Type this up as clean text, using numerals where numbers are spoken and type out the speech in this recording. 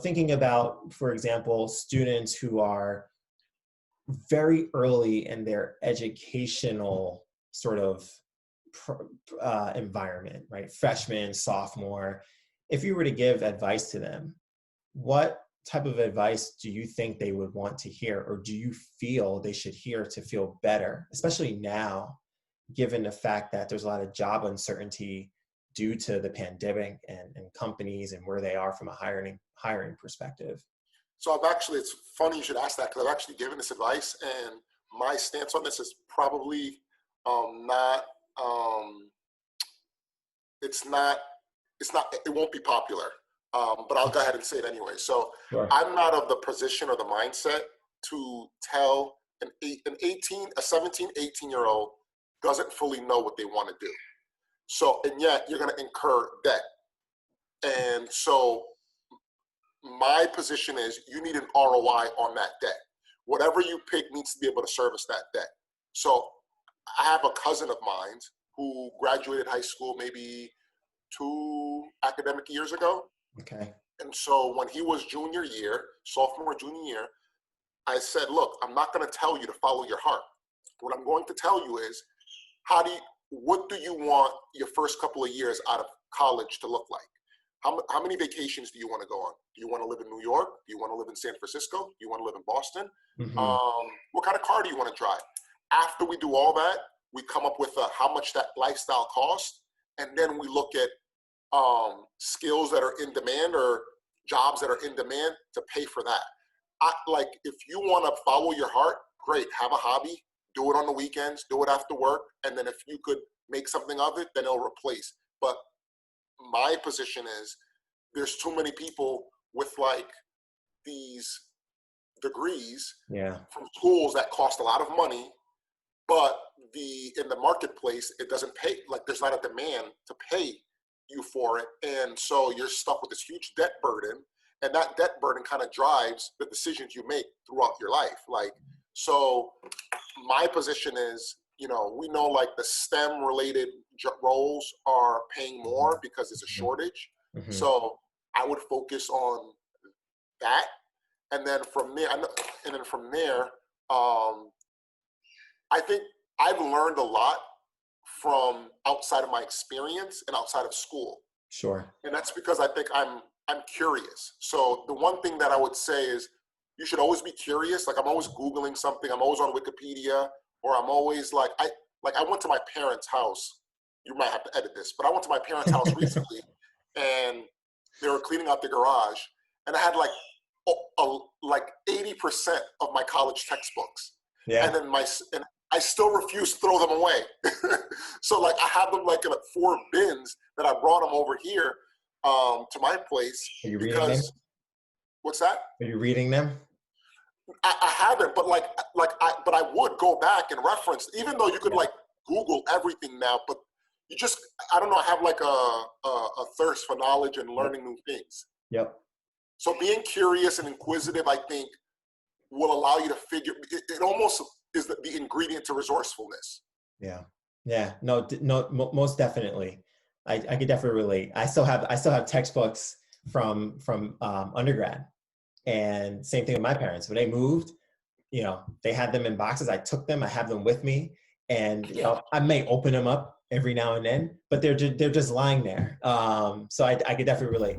thinking about, for example, students who are very early in their educational sort of environment, right? Freshman, sophomore. If you were to give advice to them, what type of advice do you think they would want to hear, or do you feel they should hear to feel better, especially now, given the fact that there's a lot of job uncertainty due to the pandemic and companies and where they are from a hiring perspective? So it's funny you should ask that, because I've actually given this advice, and my stance on this is probably not, it won't be popular, but I'll go ahead and say it anyway. So Sure. I'm not of the position or the mindset to tell a 17, 18-year-old doesn't fully know what they want to do. So, and yet you're going to incur debt. And so my position is you need an ROI on that debt. Whatever you pick needs to be able to service that debt. So I have a cousin of mine who graduated high school maybe 2 academic years ago. Okay. And so when he was sophomore, junior year, I said, look, I'm not going to tell you to follow your heart. What I'm going to tell you is, what do you want your first couple of years out of college to look like? How many vacations do you want to go on? Do you want to live in New York? Do you want to live in San Francisco? Do you want to live in Boston? Mm-hmm. What kind of car do you want to drive? After we do all that, we come up with how much that lifestyle costs, and then we look at skills that are in demand or jobs that are in demand to pay for that. If you want to follow your heart, great, have a hobby, do it on the weekends, do it after work, and then if you could make something of it, then it'll replace. But my position is there's too many people with these degrees from schools that cost a lot of money, but in the marketplace, it doesn't pay, there's not a demand to pay you for it. And so you're stuck with this huge debt burden, and that debt burden kind of drives the decisions you make throughout your life. So my position is, we know the STEM related roles are paying more because there's a shortage. Mm-hmm. So I would focus on that. And then from there, I think I've learned a lot from outside of my experience and outside of school. Sure. And that's because I think I'm curious. So the one thing that I would say is you should always be curious. I'm always Googling something. I'm always on Wikipedia, or I'm always I went to my parents' house. You might have to edit this, but I went to my parents' house recently, and they were cleaning out the garage, and I had 80% of my college textbooks. Yeah. And then I still refuse to throw them away. So I have them in 4 bins that I brought them over here to my place. Are you reading them? What's that? Are you reading them? I haven't, but but I would go back and reference, even though you could Google everything now, but I don't know, I have a thirst for knowledge and learning new things. Yep. So being curious and inquisitive, I think, will allow you to figure, it almost is the ingredient to resourcefulness. Yeah. Yeah. No, most definitely. I could definitely relate. I still have textbooks from undergrad, and same thing with my parents. When they moved, they had them in boxes. I took them, I have them with me, and I may open them up every now and then, but they're just lying there. So I could definitely relate.